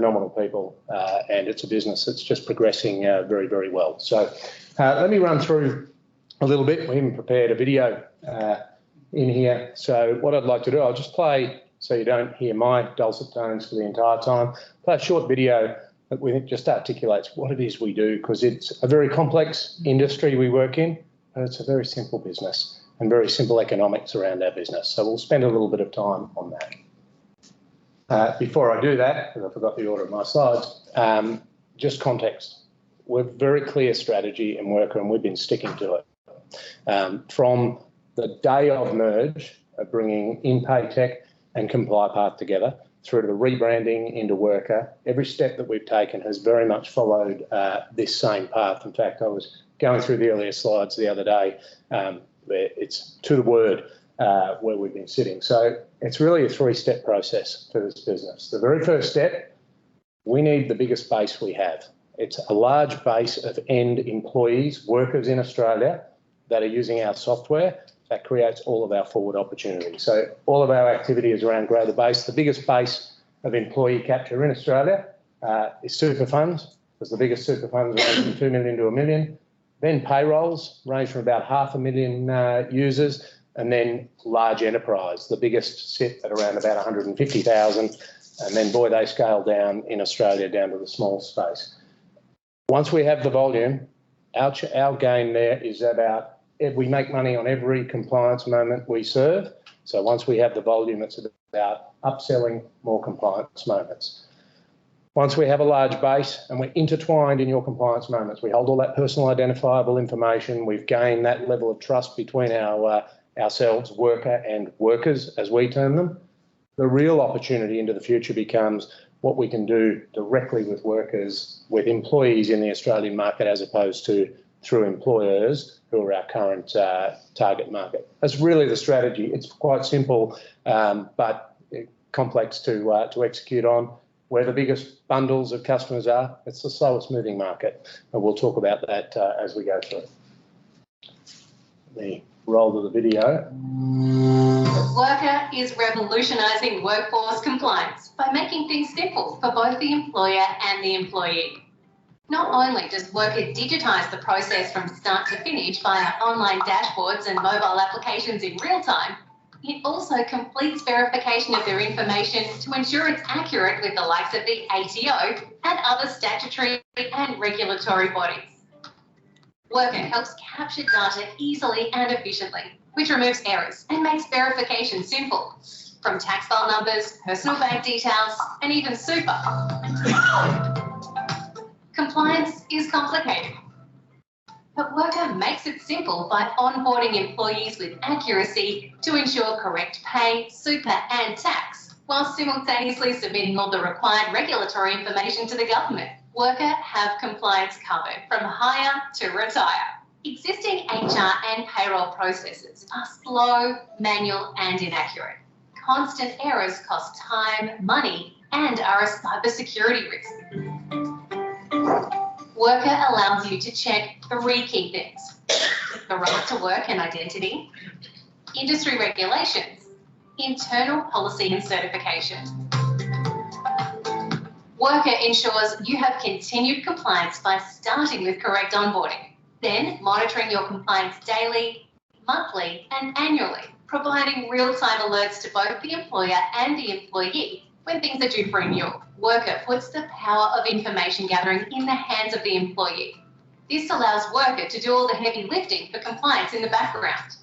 phenomenal people, and it's a business that's just progressing very, very well. So let me run through a little bit. We even prepared a video in here. So what I'd like to do, I'll just play, so you don't hear my dulcet tones for the entire time, play a short video that we think just articulates what it is we do, because it's a very complex industry we work in, and it's a very simple business and very simple economics around our business. So we'll spend a little bit of time on that. Before I do that, because I forgot the order of my slides, just context. We're very clear strategy in Wrkr, and we've been sticking to it. From the day of merge, of bringing InPay Tech and ComplyPath together, through to the rebranding into Wrkr, every step that we've taken has very much followed this same path. In fact, I was going through the earlier slides the other day, where it's to the word where we've been sitting. So it's really a three-step process for this business. The very first step, we need the biggest base we have. It's a large base of end employees, workers in Australia that are using our software. That creates all of our forward opportunities. So all of our activity is around grow the base. The biggest base of employee capture in Australia is super funds, because the biggest super funds range from 2 million to 1 million. Then payrolls range from about 500,000 users, and then large enterprise. The biggest sit at around about 150,000, and then boy, they scale down in Australia down to the small space. Once we have the volume, our game there is about, we make money on every compliance moment we serve. So once we have the volume, it's about upselling more compliance moments. Once we have a large base and we're intertwined in your compliance moments, we hold all that personal identifiable information. We've gained that level of trust between ourselves, Wrkr, and workers, as we term them. The real opportunity into the future becomes what we can do directly with workers, with employees in the Australian market, as opposed to through employers who are our current target market. That's really the strategy. It's quite simple, but complex to execute on. Where the biggest bundles of customers are, it's the slowest moving market. And we'll talk about that as we go through. Let me roll to the video. Wrkr is revolutionising workforce compliance by making things simple for both the employer and the employee. Not only does Wrkr digitise the process from start to finish via online dashboards and mobile applications in real time, it also completes verification of their information to ensure it's accurate with the likes of the ATO and other statutory and regulatory bodies. Wrkr helps capture data easily and efficiently, which removes errors and makes verification simple, from tax file numbers, personal bank details, and even super. Compliance is complicated, but Wrkr makes it simple by onboarding employees with accuracy to ensure correct pay, super and tax, while simultaneously submitting all the required regulatory information to the government. Wrkr have compliance covered from hire to retire. Existing HR and payroll processes are slow, manual and inaccurate. Constant errors cost time, money and are a cybersecurity risk. Wrkr allows you to check 3 key things: the right to work and identity, industry regulations, internal policy and certification. Wrkr ensures you have continued compliance by starting with correct onboarding, then monitoring your compliance daily, monthly and annually, providing real-time alerts to both the employer and the employee when things are due for renewal. Wrkr puts the power of information gathering in the hands of the employee. This allows Wrkr to do all the heavy lifting for compliance in the background.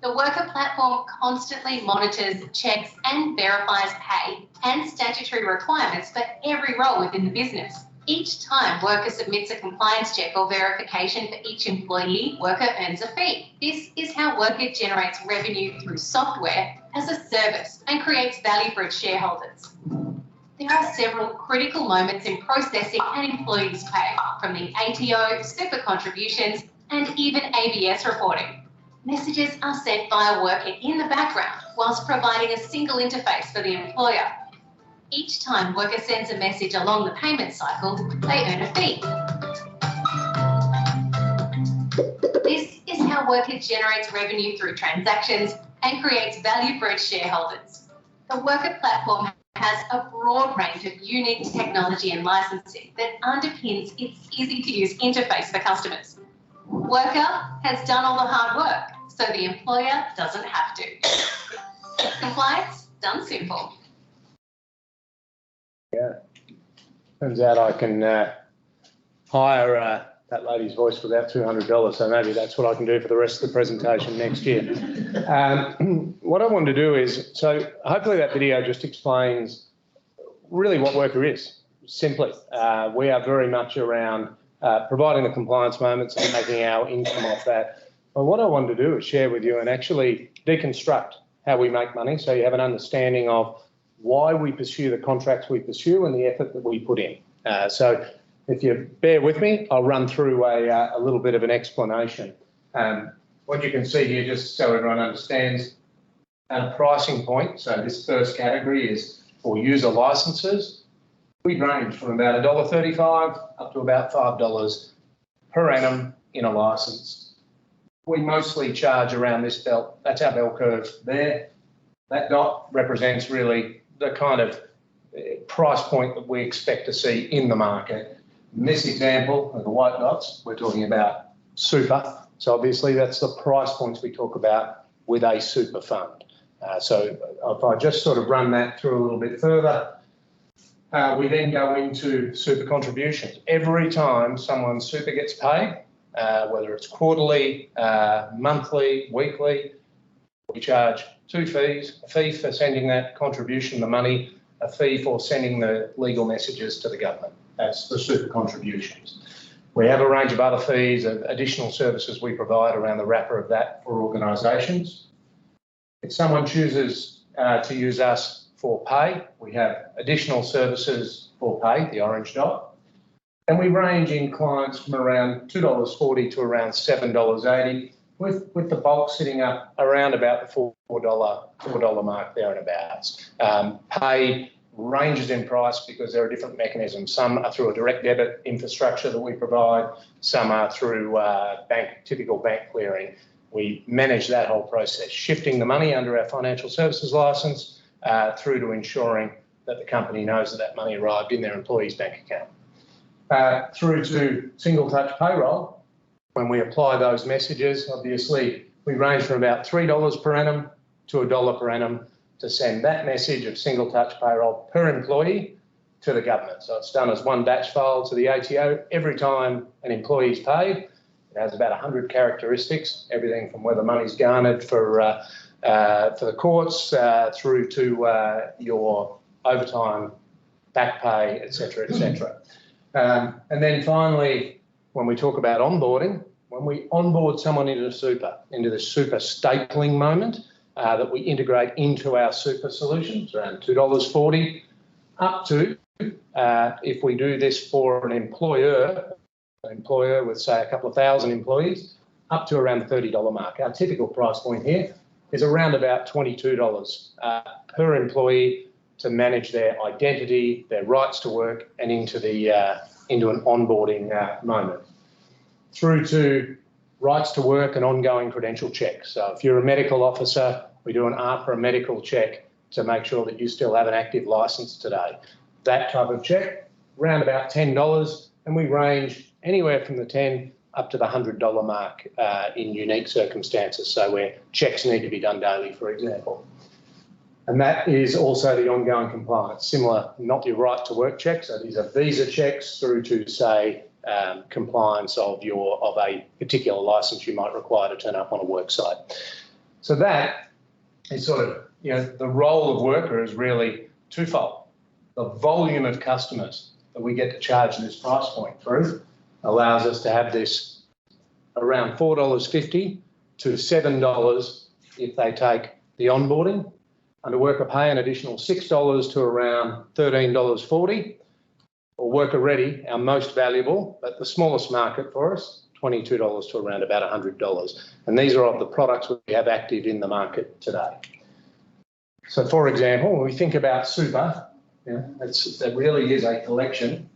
The Wrkr platform constantly monitors, checks and verifies pay and statutory requirements for every role within the business. Each time Wrkr submits a compliance check or verification for each employee, Wrkr earns a fee. This is how Wrkr generates revenue through software as a service and creates value for its shareholders. There are several critical moments in processing an employee's pay, from the ATO, super contributions, and even ABS reporting. Messages are sent via Wrkr in the background, whilst providing a single interface for the employer. Each time Wrkr sends a message along the payment cycle, they earn a fee. This is how Wrkr generates revenue through transactions and creates value for its shareholders. The Wrkr platform has a broad range of unique technology and licensing that underpins its easy-to-use interface for customers. Wrkr has done all the hard work, so the employer doesn't have to. Compliance done simple. Yeah. Turns out I can hire that lady's voice for about $200, so maybe that's what I can do for the rest of the presentation next year. What I want to do is, so hopefully that video just explains really what Wrkr is, simply. We are very much around providing the compliance moments and making our income off that. But what I wanted to do is share with you and actually deconstruct how we make money so you have an understanding of why we pursue the contracts we pursue and the effort that we put in. So if you bear with me, I'll run through a little bit of an explanation. What you can see here, just so everyone understands, a pricing point. So this first category is for user licenses. We range from about $1.35 up to about $5 per annum in a license. We mostly charge around this belt. That's our bell curve there. That dot represents really the kind of price point that we expect to see in the market. In this example of the white dots, we're talking about super. So obviously that's the price points we talk about with a super fund. So if I just sort of run that through a little bit further, we then go into super contributions. Every time someone's super gets paid, whether it's quarterly, monthly, weekly, we charge two fees: a fee for sending that contribution, the money, a fee for sending the legal messages to the government. That's the super contributions. We have a range of other fees and additional services we provide around the wrapper of that for organisations. If someone chooses to use us for pay, we have additional services for pay, the orange dot. And we range in clients from around $2.40 to around $7.80, with the bulk sitting up around about the $4 mark there and abouts. Pay ranges in price because there are different mechanisms. Some are through a direct debit infrastructure that we provide. Some are through typical bank clearing. We manage that whole process, shifting the money under our financial services licence through to ensuring that the company knows that that money arrived in their employee's bank account. Through to single touch payroll, when we apply those messages, obviously we range from about $3 per annum to $1 per annum to send that message of single touch payroll per employee to the government. So it's done as one batch file to the ATO. Every time an employee is paid, it has about 100 characteristics, everything from whether money's garnered for the courts through to your overtime, back pay, etc., etc. And then finally, when we talk about onboarding, when we onboard someone into the super stapling moment that we integrate into our super solutions, around $2.40, up to, if we do this for an employer with, say, a couple of thousand employees, up to around the $30 mark. Our typical price point here is around about $22 per employee to manage their identity, their rights to work, and into an onboarding moment. Through to rights to work and ongoing credential checks. So if you're a medical officer, we do an ARPA medical check to make sure that you still have an active licence today. That type of check, around about $10, and we range anywhere from the $10 up to the $100 mark in unique circumstances, so where checks need to be done daily, for example. And that is also the ongoing compliance, similar, not your right to work checks, so these are visa checks through to, say, compliance of a particular licence you might require to turn up on a work site. So that is sort of, the role of Wrkr is really twofold. The volume of customers that we get to charge this price point through allows us to have this around $4.50 to $7 if they take the onboarding. Under Wrkr Pay, an additional $6 to around $13.40. Or Wrkr Ready, our most valuable, but the smallest market for us, $22 to around about $100. And these are of the products we have active in the market today. So, for example, when we think about super, that really is a collection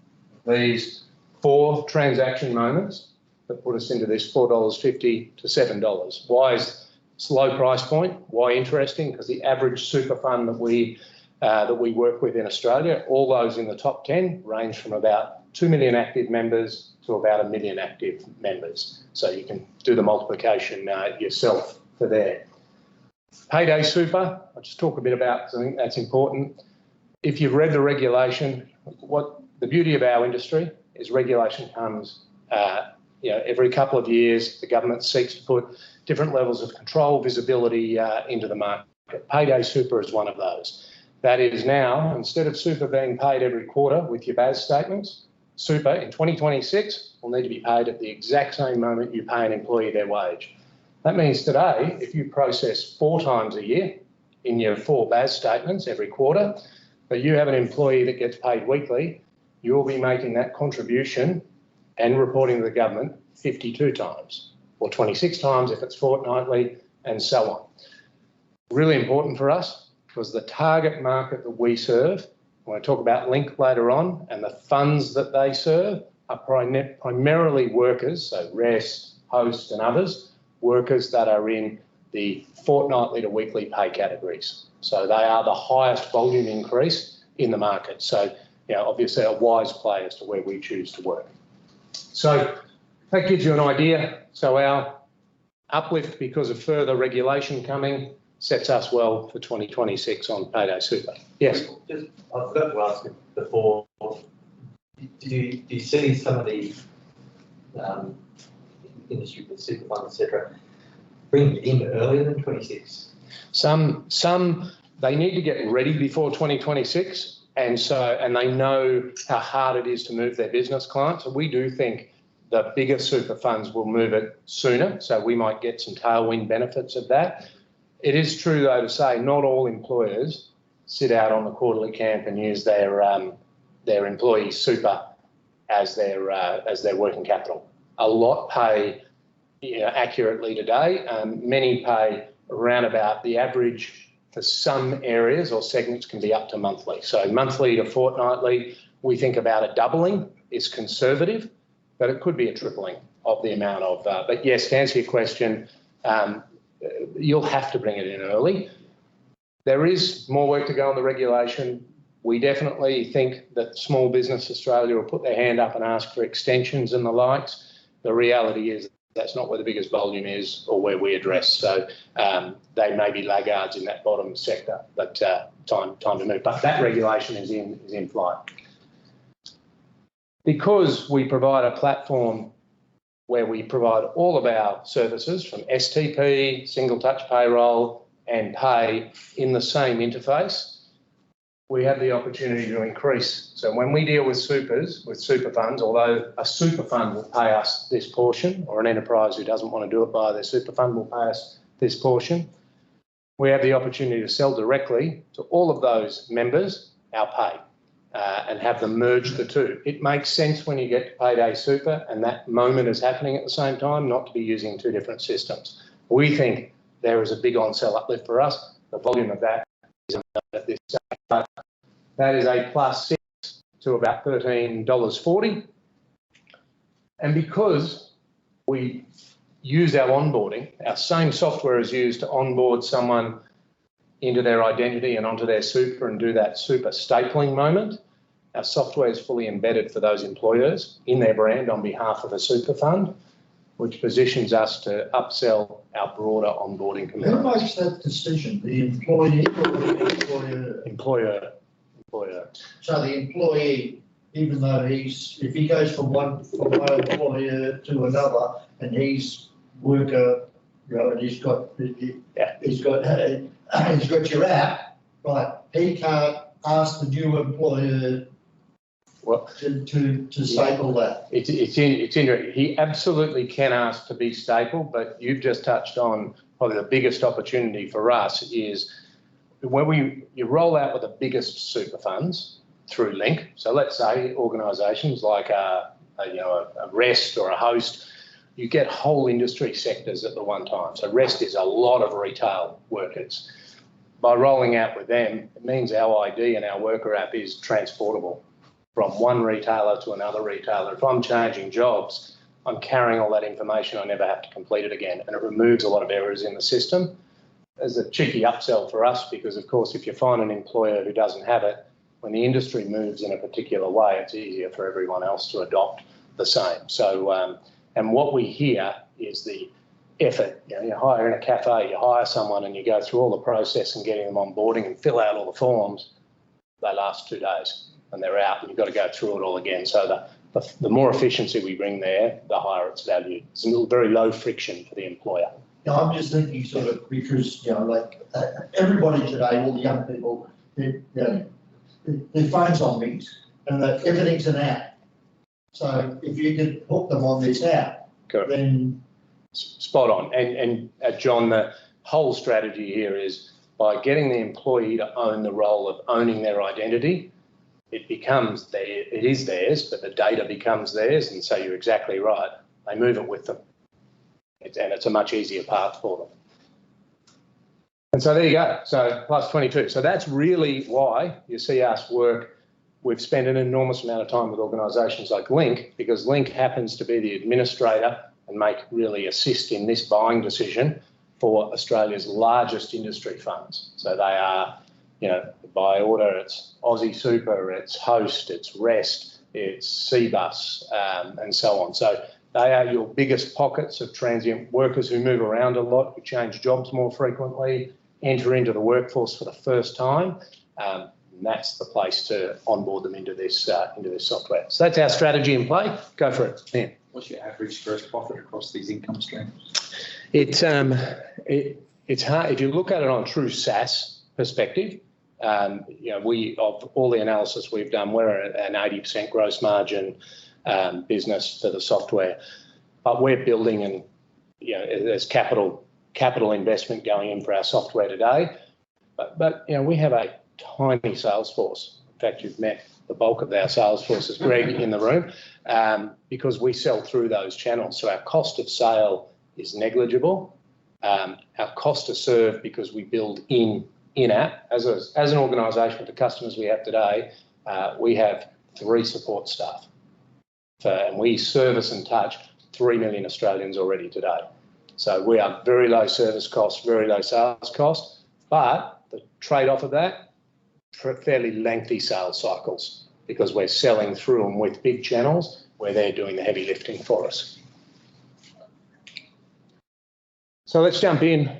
of these 4 transaction moments that put us into this $4.50 to $7. Why is this low price point? Why interesting? Because the average super fund that we that we work with in Australia. All those in the top 10 range from about 2 million active members to about 1 million active members. So you can do the multiplication yourself for there. Payday super, I'll just talk a bit about, because I think that's important. If you've read the regulation, what the beauty of our industry is regulation comes every couple of years. The government seeks to put different levels of control, visibility into the market. Payday super is one of those. That is now, instead of super being paid every quarter with your BAS statements, super in 2026 will need to be paid at the exact same moment you pay an employee their wage. That means today, if you process 4 times a year in your 4 BAS statements every quarter, but you have an employee that gets paid weekly, you'll be making that contribution and reporting to the government 52 times, or 26 times if it's fortnightly, and so on. Really important for us, because the target market that we serve, when I talk about Link later on, and the funds that they serve are primarily workers, so REST, Host and others, workers that are in the fortnightly to weekly pay categories. So they are the highest volume increase in the market. So, obviously a wise play as to where we choose to work. So that gives you an idea. So our uplift because of further regulation coming sets us well for 2026 on Payday Super. Yes? I forgot to ask you before, do you see some of the industry, the super fund, etc., bring it in earlier than 26? Some they need to get ready before 2026, and they know how hard it is to move their business clients. So we do think the bigger super funds will move it sooner, so we might get some tailwind benefits of that. It is true, though, to say not all employers sit out on the quarterly camp and use their employee super as their working capital. A lot pay accurately today. Many pay around about the average. For some areas or segments can be up to monthly. So monthly to fortnightly, we think about a doubling is conservative, but it could be a tripling of the amount of. But yes, to answer your question, you'll have to bring it in early. There is more work to go on the regulation. We definitely think that Small Business Australia will put their hand up and ask for extensions and the likes. The reality is that's not where the biggest volume is or where we address. So they may be laggards in that bottom sector, but time to move. But that regulation is in flight. Because we provide a platform where we provide all of our services from STP, single touch payroll and pay in the same interface, we have the opportunity to increase. So when we deal with supers, with super funds, although a super fund will pay us this portion, or an enterprise who doesn't want to do it via their super fund will pay us this portion, we have the opportunity to sell directly to all of those members our pay and have them merge the two. It makes sense when you get to Payday Super and that moment is happening at the same time, not to be using 2 different systems. We think there is a big on-sell uplift for us. The volume of that is at this stage. But that is a +6 to about $13.40. And because we use our onboarding, our same software is used to onboard someone into their identity and onto their super and do that super stapling moment. Our software is fully embedded for those employers in their brand on behalf of a super fund, which positions us to upsell our broader onboarding commitment. Who makes that decision, the employee or the employer? Employer. So the employee, even though if he goes from one employer to another and he's worker, and he's got your app, right? He can't ask the new employer to staple that. It's interesting. He absolutely can ask to be stapled, but you've just touched on probably the biggest opportunity for us is when you roll out with the biggest super funds through Link. So let's say organisations like a REST or a Host, you get whole industry sectors at the one time. So REST is a lot of retail workers. By rolling out with them, it means our ID and our Wrkr app is transportable from one retailer to another retailer. If I'm changing jobs, I'm carrying all that information. I never have to complete it again, and it removes a lot of errors in the system. as a cheeky upsell for us, because of course, if you find an employer who doesn't have it, when the industry moves in a particular way, it's easier for everyone else to adopt the same. So, and what we hear is the effort. You know, you hire in a cafe, you hire someone and you go through all the process and getting them onboarding and fill out all the forms, they last 2 days and they're out and you've got to go through it all again. So the more efficiency we bring there, the higher it's valued. It's a very low friction for the employer. Yeah, I'm just thinking sort of because, you know, like everybody today, all the young people, their phones on rings and everything's an app. So if you can hook them on this app, correct, then... Spot on. And John, the whole strategy here is by getting the employee to own the role of owning their identity, it is theirs, but the data becomes theirs. And so you're exactly right. They move it with them. And it's a much easier path for them. And so there you go. So plus 22. So that's really why you see us work. We've spent an enormous amount of time with organisations like Link, because Link happens to be the administrator and really assist in this buying decision for Australia's largest industry funds. So they are, you know, by order, it's Aussie Super, it's Host, it's Rest, it's Cbus, and so on. So they are your biggest pockets of transient workers who move around a lot, who change jobs more frequently, enter into the workforce for the first time. And that's the place to onboard them into this software. So that's our strategy in play. Go for it, Ian. What's your average gross profit across these income streams? It's hard. If you look at it on a true SaaS perspective, you know, of all the analysis we've done, we're an 80% gross margin business for the software, but we're building, and you know, there's capital investment going in for our software today. But you know, we have a tiny sales force. In fact, you've met the bulk of our sales force is Greg in the room, because we sell through those channels. So our cost of sale is negligible. Our cost to serve, because we build in-app, as an organisation with the customers we have today, we have 3 support staff. And we service and touch 3 million Australians already today. So we are very low service costs, very low sales costs, but the trade-off of that, fairly lengthy sales cycles, because we're selling through them with big channels where they're doing the heavy lifting for us. So let's jump in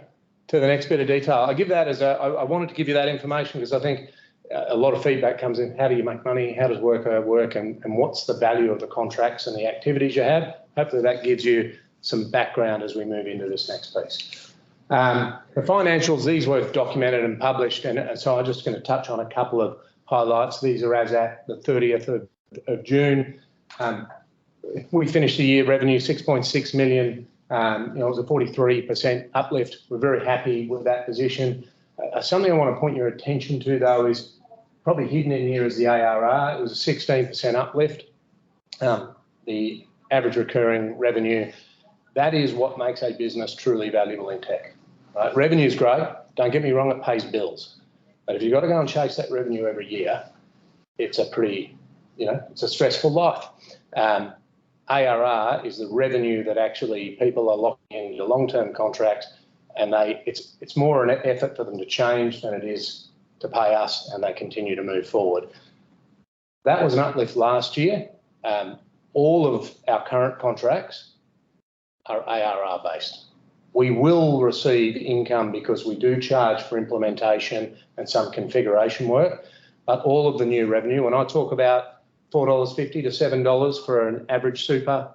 to the next bit of detail. I give that as I wanted to give you that information because I think a lot of feedback comes in. How do you make money? How does Wrkr work? And what's the value of the contracts and the activities you have? Hopefully that gives you some background as we move into this next piece. The financials, these were documented and published, and so I'm just going to touch on a couple of highlights. These are as at the 30th of June. We finished the year revenue 6.6 million. It was a 43% uplift. We're very happy with that position. Something I want to point your attention to, though, is probably hidden in here is the ARR. It was a 16% uplift. The average recurring revenue, that is what makes a business truly valuable in tech. Right? Revenue is great. Don't get me wrong, it pays bills. But if you've got to go and chase that revenue every year, it's a pretty, it's a stressful life. ARR is the revenue that actually people are locking into long-term contracts, and it's more an effort for them to change than it is to pay us, and they continue to move forward. That was an uplift last year. All of our current contracts are ARR based. We will receive income because we do charge for implementation and some configuration work, but all of the new revenue, when I talk about $4.50 to $7 for an average super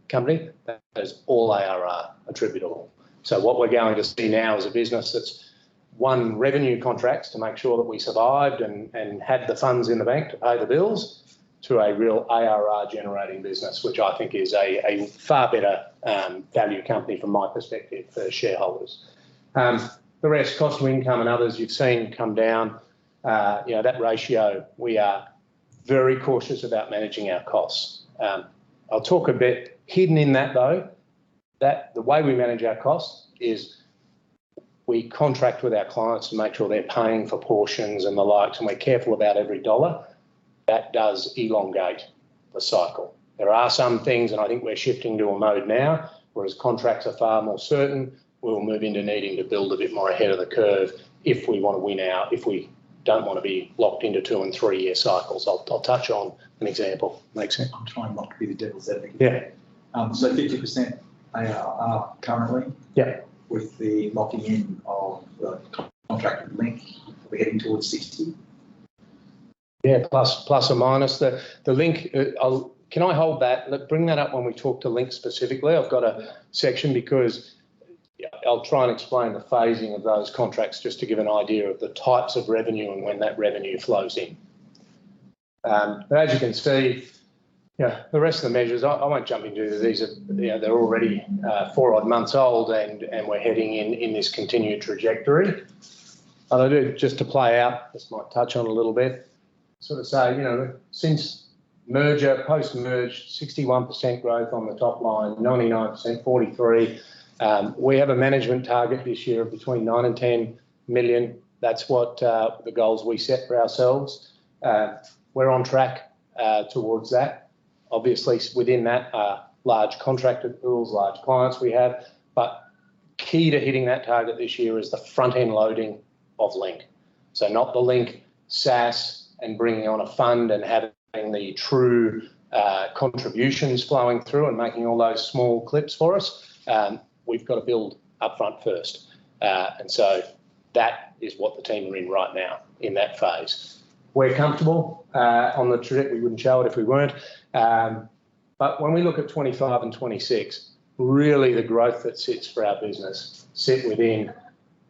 company, that is all ARR attributable. So what we're going to see now is a business that's won revenue contracts to make sure that we survived and had the funds in the bank to pay the bills, to a real ARR generating business, which I think is a far better value company from my perspective for shareholders. The rest, cost to income and others, you've seen come down. That ratio, we are very cautious about managing our costs. I'll talk a bit hidden in that though, that the way we manage our costs is we contract with our clients to make sure they're paying for portions and the likes, and we're careful about every dollar. That does elongate the cycle. There are some things, and I think we're shifting to a mode now, whereas contracts are far more certain. we'll move into needing to build a bit more ahead of the curve if we want to win out, if we don't want to be locked into 2 and 3 year cycles. I'll touch on an example. Makes sense? I'm trying not to be the devil's advocate. Yeah. So 50% ARR currently. Yeah. With the locking in of the contracted link, we're heading towards 60. Yeah, plus or minus. The link, can I hold that? Bring that up when we talk to link specifically. I've got a section because I'll try and explain the phasing of those contracts just to give an idea of the types of revenue and when that revenue flows in. But as you can see, the rest of the measures, I won't jump into these. They're already 4 odd months old and we're heading in this continued trajectory. But I do, just to play out, this might touch on a little bit, sort of say, since merger, post-merge, 61% growth on the top line, 99%, 43. We have a management target this year of between 9 and 10 million. That's what the goals we set for ourselves. We're on track towards that. Obviously, within that are large contracted pools, large clients we have, but key to hitting that target this year is the front-end loading of Link. So not the Link SaaS and bringing on a fund and having the true contributions flowing through and making all those small clips for us. We've got to build upfront first. And so that is what the team are in right now in that phase. We're comfortable on the trajectory. We wouldn't show it if we weren't. But when we look at 25 and 26, really the growth that sits for our business sit within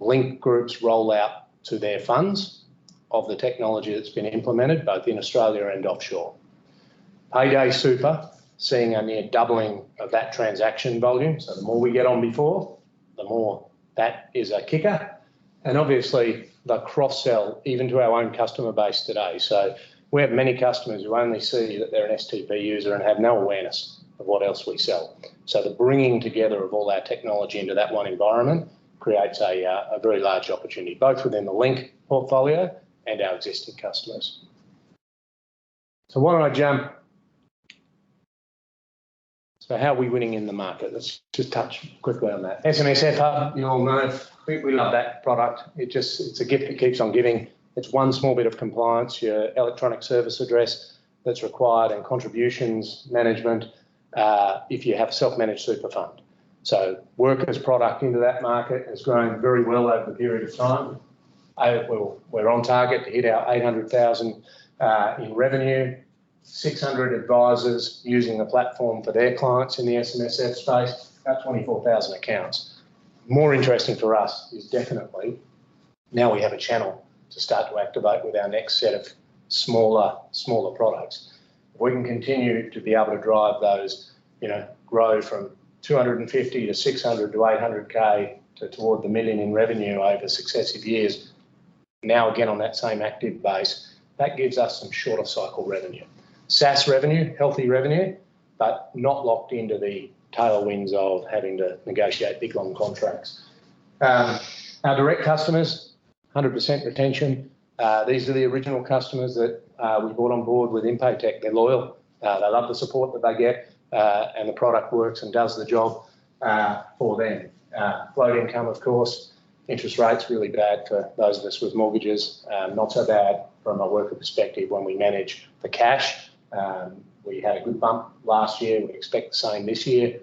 Link Group's rollout to their funds of the technology that's been implemented both in Australia and offshore. Payday Super, seeing a near doubling of that transaction volume. So the more we get on before, the more that is a kicker. And obviously the cross-sell even to our own customer base today. So we have many customers who only see that they're an STP user and have no awareness of what else we sell. So the bringing together of all our technology into that one environment creates a very large opportunity, both within the Link portfolio and our existing customers. So why don't I jump? So how are we winning in the market? Let's just touch quickly on that. SMS Hub, you all know, we love that product. It's a gift that keeps on giving. It's one small bit of compliance, your electronic service address that's required and contributions management if you have a self-managed super fund. So Wrkr's product into that market has grown very well over the period of time. We're on target to hit our 800,000 in revenue, 600 advisors using the platform for their clients in the SMSF space, about 24,000 accounts. More interesting for us is definitely now we have a channel to start to activate with our next set of smaller products. If we can continue to be able to drive those, grow from 250 to 600 to 800K toward the million in revenue over successive years, now again on that same active base, that gives us some shorter cycle revenue. SaaS revenue, healthy revenue, but not locked into the tailwinds of having to negotiate big long contracts. Our direct customers, 100% retention. These are the original customers that we brought on board with InPayTech. They're loyal. They love the support that they get and the product works and does the job for them. Float income, of course. Interest rates really bad for those of us with mortgages. Not so bad from a Wrkr perspective when we manage the cash. We had a good bump last year. We expect the same this year.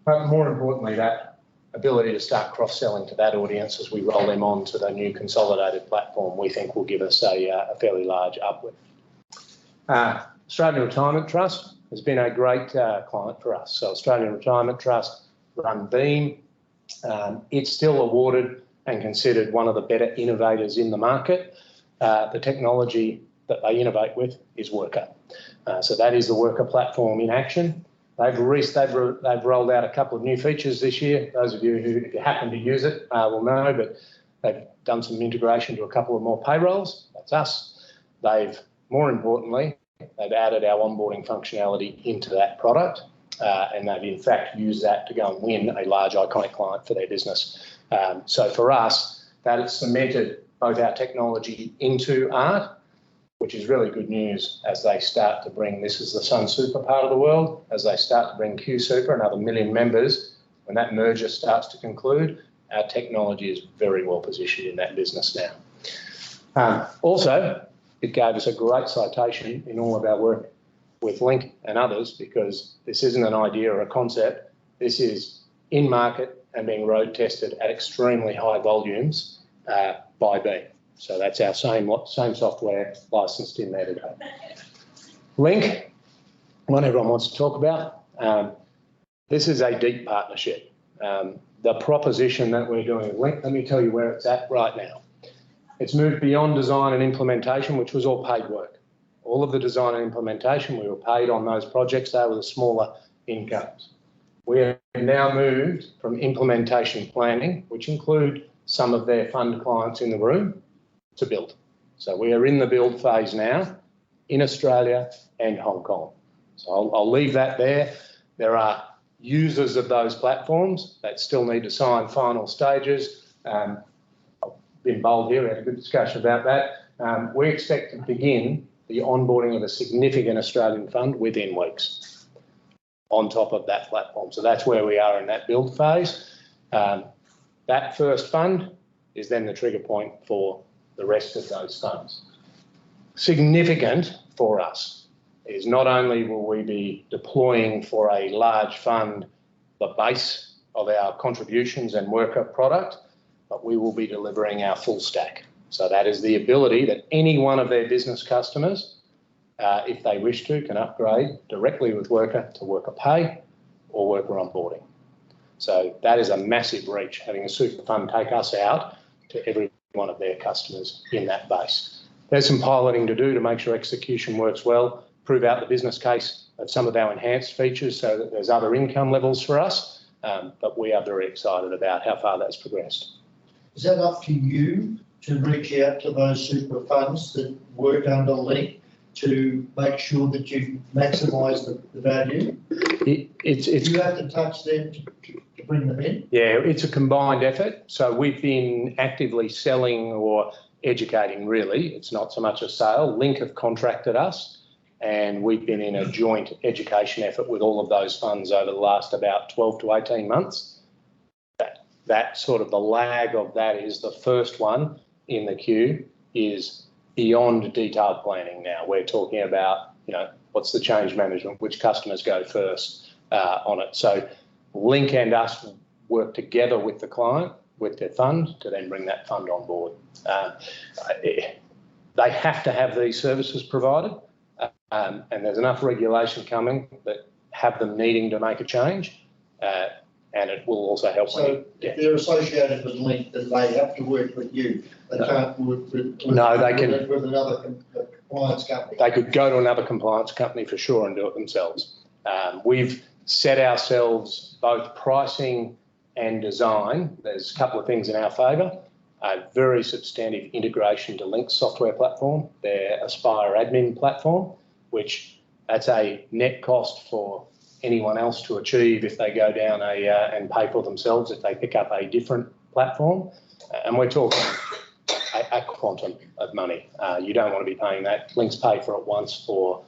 But more importantly, that ability to start cross-selling to that audience as we roll them on to the new consolidated platform, we think will give us a fairly large uplift. Australian Retirement Trust has been a great client for us. So Australian Retirement Trust run Beam. It's still awarded and considered one of the better innovators in the market. The technology that they innovate with is Wrkr. So that is the Wrkr platform in action. They've rolled out a couple of new features this year. Those of you who, if you happen to use it, will know, but they've done some integration to a couple of more payrolls. That's us. More importantly, they've added our onboarding functionality into that product. And they've in fact used that to go and win a large iconic client for their business. So for us, that has cemented both our technology into ART, which is really good news as they start to bring, this is the Sun Super part of the world, as they start to bring Q Super, another million members, when that merger starts to conclude, our technology is very well positioned in that business now. Also, it gave us a great citation in all of our work with Wrkr and others, because this isn't an idea or a concept. This is in market and being road tested at extremely high volumes by Beam. So that's our same software licensed in there today. Wrkr, one everyone wants to talk about. This is a deep partnership. The proposition that we're doing with Wrkr, let me tell you where it's at right now. It's moved beyond design and implementation, which was all paid work. All of the design and implementation, we were paid on those projects. They were the smaller incomes. We have now moved from implementation planning, which include some of their fund clients in the room, to build. So we are in the build phase now in Australia and Hong Kong. So I'll leave that there. There are users of those platforms that still need to sign final stages. I've been bold here, we had a good discussion about that. We expect to begin the onboarding of a significant Australian fund within weeks on top of that platform. So that's where we are in that build phase. That first fund is then the trigger point for the rest of those funds. Significant for us is not only will we be deploying for a large fund the base of our contributions and Wrkr product, but we will be delivering our full stack. So that is the ability that any one of their business customers, if they wish to, can upgrade directly with Wrkr to Wrkr Pay or Wrkr Onboarding. So that is a massive reach, having a super fund take us out to every one of their customers in that base. There's some piloting to do to make sure execution works well, prove out the business case of some of our enhanced features so that there's other income levels for us, but we are very excited about how far that's progressed. Is that up to you to reach out to those super funds that work under Wrkr to make sure that you maximise the value? You have to touch them to bring them in? Yeah, it's a combined effort. So we've been actively selling or educating, really. It's not so much a sale. Wrkr have contracted us, and we've been in a joint education effort with all of those funds over the last about 12 to 18 months. That sort of the lag of that is the first one in the queue is beyond detailed planning now. We're talking about, what's the change management, which customers go first on it. So Wrkr and us work together with the client, with their fund, to then bring that fund on board. They have to have these services provided, and there's enough regulation coming that have them needing to make a change. And it will also help. So if they're associated with Wrkr, then they have to work with you. They can't work with another compliance company. They could go to another compliance company for sure and do it themselves. We've set ourselves both pricing and design. There's a couple of things in our favour. A very substantive integration to Wrkr's software platform, their Aspire admin platform, which that's a net cost for anyone else to achieve if they go down and pay for themselves if they pick up a different platform. And we're talking a quantum of money. You don't want to be paying that. Wrkr's pay for it once for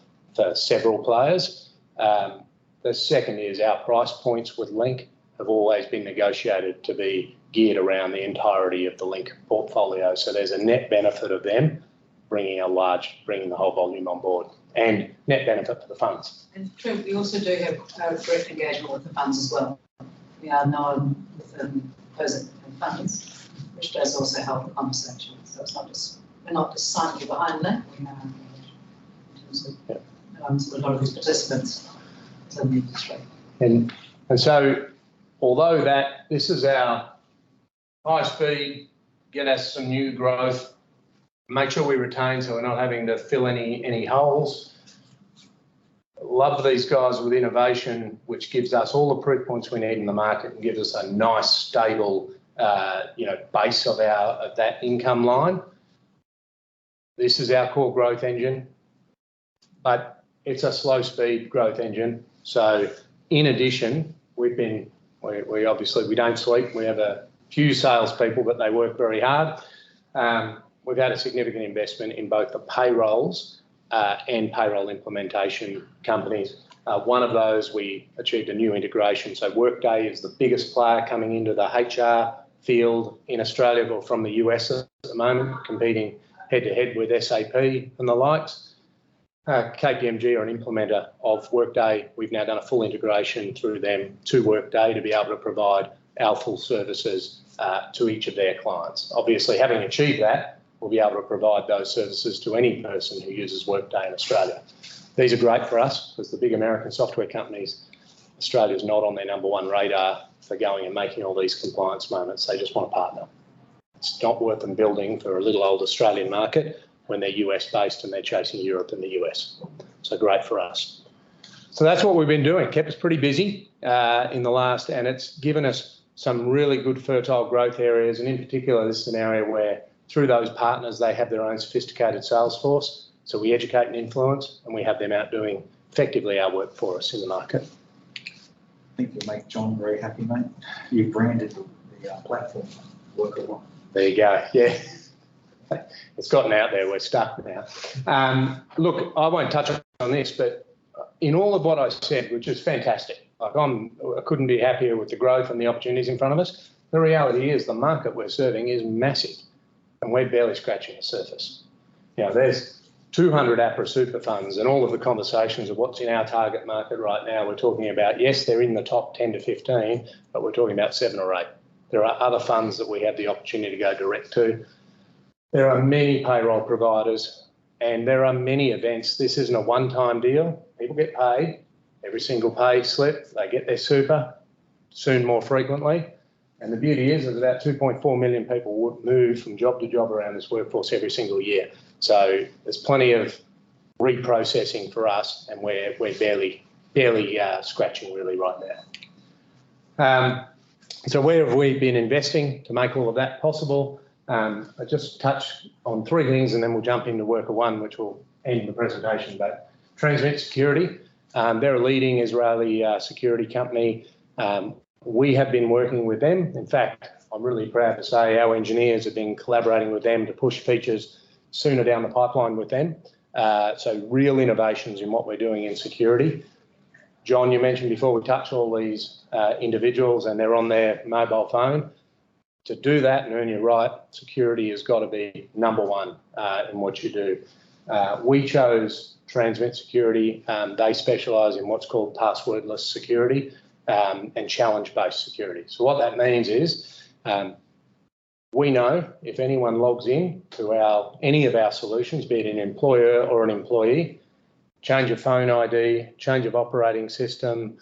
several players. The second is our price points with Wrkr have always been negotiated to be geared around the entirety of the Wrkr portfolio. So there's a net benefit of them bringing the whole volume on board, and net benefit for the funds. And true, we also do have direct engagement with the funds as well. We are known within those funds, which does also help the conversation. So it's not just, we're not just silently behind that, we are engaged in terms of sort of a lot of these participants in the industry. And so, although this is our high speed, get us some new growth, make sure we retain so we're not having to fill any holes. Love these guys with innovation, which gives us all the proof points we need in the market and gives us a nice, stable, base of that income line. This is our core growth engine, but it's a slow speed growth engine. So, in addition, we obviously don't sleep. We have a few salespeople, but they work very hard. We've had a significant investment in both the payrolls and payroll implementation companies. One of those, we achieved a new integration. So Workday is the biggest player coming into the HR field in Australia, or from the US at the moment, competing head-to-head with SAP and the likes. KPMG are an implementer of Workday. We've now done a full integration through them to Workday to be able to provide our full services to each of their clients. Obviously, having achieved that, we'll be able to provide those services to any person who uses Workday in Australia. These are great for us because the big American software companies, Australia's not on their #1 radar for going and making all these compliance moments. They just want a partner. It's not worth them building for a little old Australian market when they're US based and they're chasing Europe and the US. So great for us. So that's what we've been doing. Kept us pretty busy in the last, and it's given us some really good fertile growth areas. And in particular, this is an area where through those partners, they have their own sophisticated sales force. So we educate and influence, and we have them out doing effectively our work for us in the market. I think you'll make John very happy, mate. You branded the platform, Wrkr. There you go, yeah. It's gotten out there, we're stuck now. Look, I won't touch on this, but in all of what I said, which is fantastic, like I couldn't be happier with the growth and the opportunities in front of us. The reality is the market we're serving is massive, and we're barely scratching the surface. You know, there's 200 APRA super funds, and all of the conversations of what's in our target market right now, we're talking about, yes, they're in the top 10 to 15, but we're talking about 7 or 8. There are other funds that we have the opportunity to go direct to. There are many payroll providers, and there are many events. This isn't a one-time deal. People get paid every single pay slip. They get their super soon more frequently. And the beauty is that about 2.4 million people would move from job to job around this workforce every single year. So there's plenty of reprocessing for us, and we're barely scratching really right now. So where have we been investing to make all of that possible? I just touch on 3 things, and then we'll jump into Wrkr 1, which will end the presentation. But Transmit Security, they're a leading Israeli security company. We have been working with them. In fact, I'm really proud to say our engineers have been collaborating with them to push features sooner down the pipeline with them. So real innovations in what we're doing in security. John, you mentioned before, we touch all these individuals and they're on their mobile phone. To do that and earn your right, security has got to be #1 in what you do. We chose Transmit Security. They specialise in what's called passwordless security and challenge-based security. So what that means is we know if anyone logs in to any of our solutions, be it an employer or an employee, change of phone ID, change of operating system,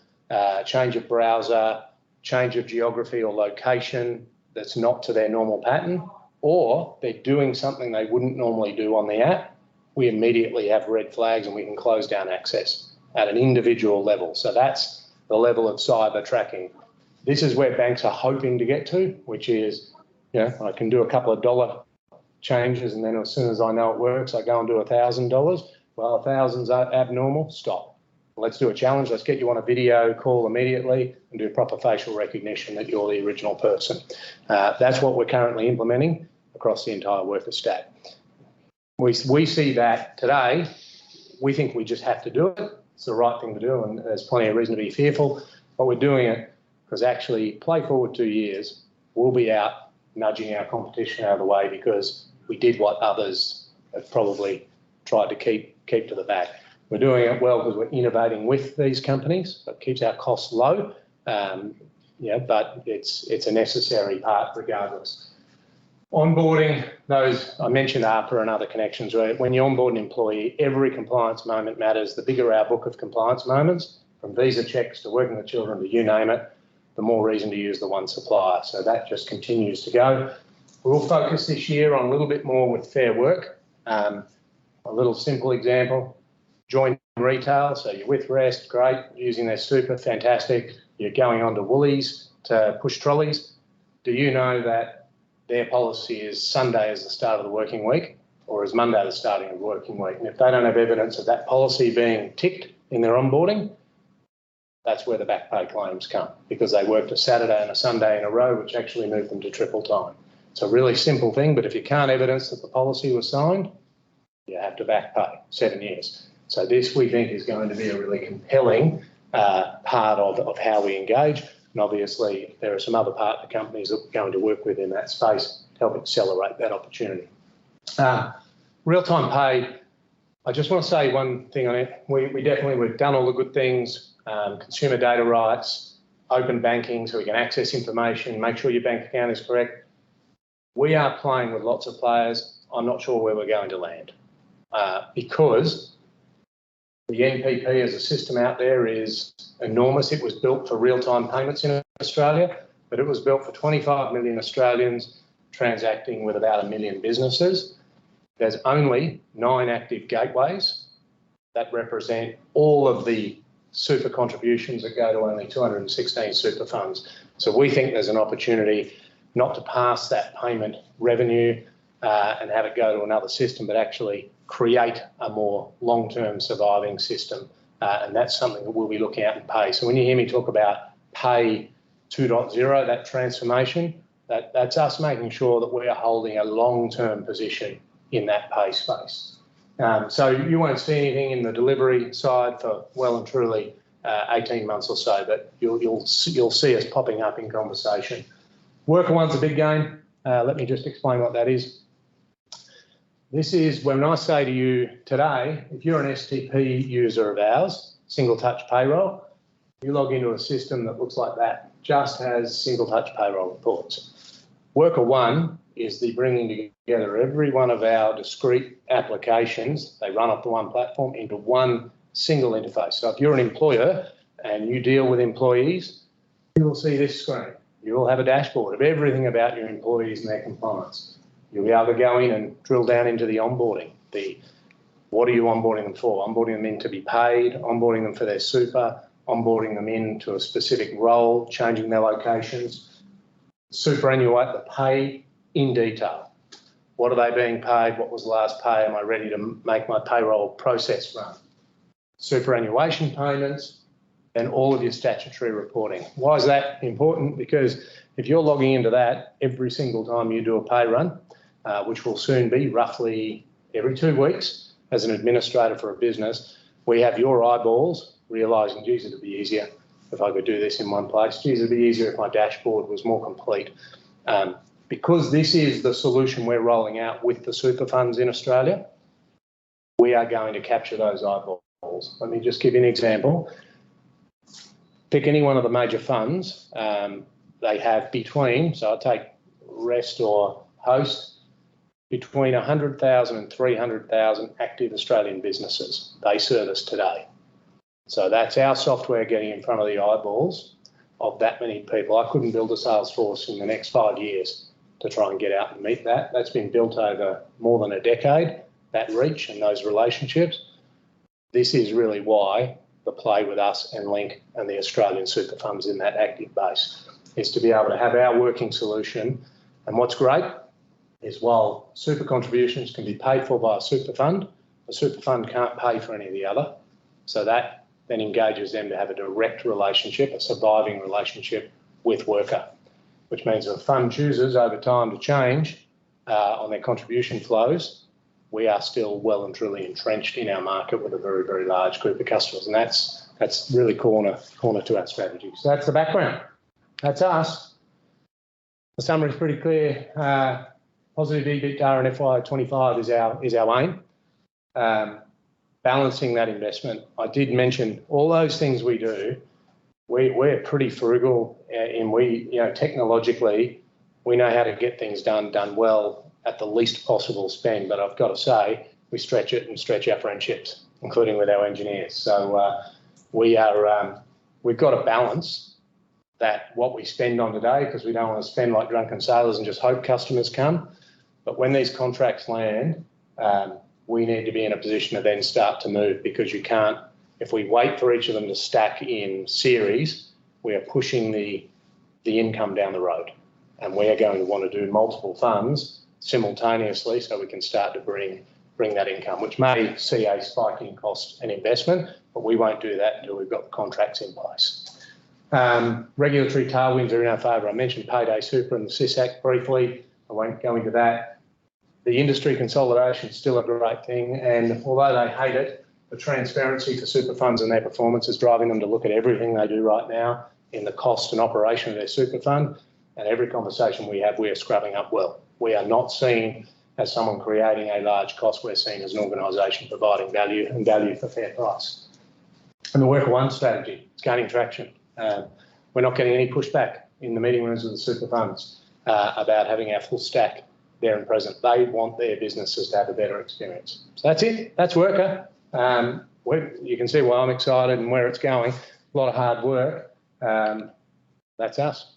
change of browser, change of geography or location that's not to their normal pattern, or they're doing something they wouldn't normally do on the app, we immediately have red flags and we can close down access at an individual level. So that's the level of cyber tracking. This is where banks are hoping to get to, which is, you know, I can do a couple of dollar changes and then as soon as I know it works, I go and do $1,000. Well, 1,000's abnormal, stop. Let's do a challenge. Let's get you on a video call immediately and do proper facial recognition that you're the original person. That's what we're currently implementing across the entire Wrkr stack. We see that today. We think we just have to do it. It's the right thing to do, and there's plenty of reason to be fearful, but we're doing it because actually, play forward 2 years, we'll be out nudging our competition out of the way because we did what others have probably tried to keep to the back. We're doing it well because we're innovating with these companies. So it keeps our costs low, but it's a necessary part regardless. Onboarding those, I mentioned APRA and other connections, where when you onboard an employee, every compliance moment matters. The bigger our book of compliance moments, from visa checks to working with children to you name it, the more reason to use the one supplier. So that just continues to go. We'll focus this year on a little bit more with Fair Work. A little simple example. Join retail, so you're with Rest, great, using their super, fantastic. You're going on to Woolies to push trolleys. Do you know that their policy is Sunday is the start of the working week, or is Monday the starting of the working week? And if they don't have evidence of that policy being ticked in their onboarding, that's where the back pay claims come, because they worked a Saturday and a Sunday in a row, which actually moved them to triple time. It's a really simple thing, but if you can't evidence that the policy was signed, you have to back pay 7 years. So this, we think, is going to be a really compelling part of how we engage. And obviously, there are some other partner companies that we're going to work with in that space to help accelerate that opportunity. Real-time pay, I just want to say one thing on it. We've done all the good things, consumer data rights, open banking so we can access information, make sure your bank account is correct. We are playing with lots of players. I'm not sure where we're going to land because the NPP as a system out there is enormous. It was built for real-time payments in Australia, but it was built for 25 million Australians transacting with about 1 million businesses. There's only 9 active gateways that represent all of the super contributions that go to only 216 super funds. So we think there's an opportunity not to pass that payment revenue and have it go to another system, but actually create a more long-term surviving system. And that's something that we'll be looking at in pay. So when you hear me talk about pay 2.0, that transformation, that's us making sure that we are holding a long-term position in that pay space. So you won't see anything in the delivery side for well and truly 18 months or so, but you'll see us popping up in conversation. Wrkr One's a big game. Let me just explain what that is. This is when I say to you today, if you're an STP user of ours, single touch payroll, you log into a system that looks like that, just has single touch payroll reports. Wrkr One is the bringing together every one of our discrete applications, they run off the one platform, into one single interface. So if you're an employer and you deal with employees, you will see this screen. You will have a dashboard of everything about your employees and their compliance. You'll be able to go in and drill down into the onboarding. What are you onboarding them for? Onboarding them in to be paid, onboarding them for their super, onboarding them into a specific role, changing their locations, superannuate the pay in detail. What are they being paid? What was the last pay? Am I ready to make my payroll process run? Superannuation payments and all of your statutory reporting. Why is that important? Because if you're logging into that every single time you do a pay run, which will soon be roughly every 2 weeks as an administrator for a business, we have your eyeballs realising, geez, it'd be easier if I could do this in one place. Geez, it'd be easier if my dashboard was more complete. Because this is the solution we're rolling out with the super funds in Australia, we are going to capture those eyeballs. Let me just give you an example. Pick any one of the major funds. They have between, so I'll take REST or Host, between 100,000 and 300,000 active Australian businesses they service today. So that's our software getting in front of the eyeballs of that many people. I couldn't build a sales force in the next 5 years to try and get out and meet that. That's been built over more than a decade, that reach and those relationships. This is really why the play with us and Link and the Australian super funds in that active base is to be able to have our working solution. And what's great is while super contributions can be paid for by a super fund can't pay for any of the other. So that then engages them to have a direct relationship, a surviving relationship with Wrkr, which means if a fund chooses over time to change on their contribution flows, we are still well and truly entrenched in our market with a very, very large group of customers. And that's really corner to our strategy. So that's the background. That's us. The summary is pretty clear. Positive EBITDA in FY25 is our aim. Balancing that investment. I did mention all those things we do. We're pretty frugal, and technologically, we know how to get things done well at the least possible spend. But I've got to say, we stretch it and stretch our friendships, including with our engineers. So we've got to balance that what we spend on today, because we don't want to spend like drunken sailors and just hope customers come. But when these contracts land, we need to be in a position to then start to move, because you can't, if we wait for each of them to stack in series, we are pushing the income down the road. And we are going to want to do multiple funds simultaneously so we can start to bring that income, which may see a spike in cost and investment, but we won't do that until we've got the contracts in place. Regulatory tailwinds are in our favour. I mentioned Payday Super and the SIS Act briefly. I won't go into that. The industry consolidation is still a great thing, and although they hate it, the transparency for super funds and their performance is driving them to look at everything they do right now in the cost and operation of their super fund. And every conversation we have, we are scrubbing up well. We are not seen as someone creating a large cost, we're seen as an organisation providing value and value for fair price. And the Wrkr One strategy, it's gaining traction. We're not getting any pushback in the meeting rooms of the super funds about having our full stack there and present. They want their businesses to have a better experience. So that's it, that's Wrkr. You can see why I'm excited and where it's going. A lot of hard work. That's us.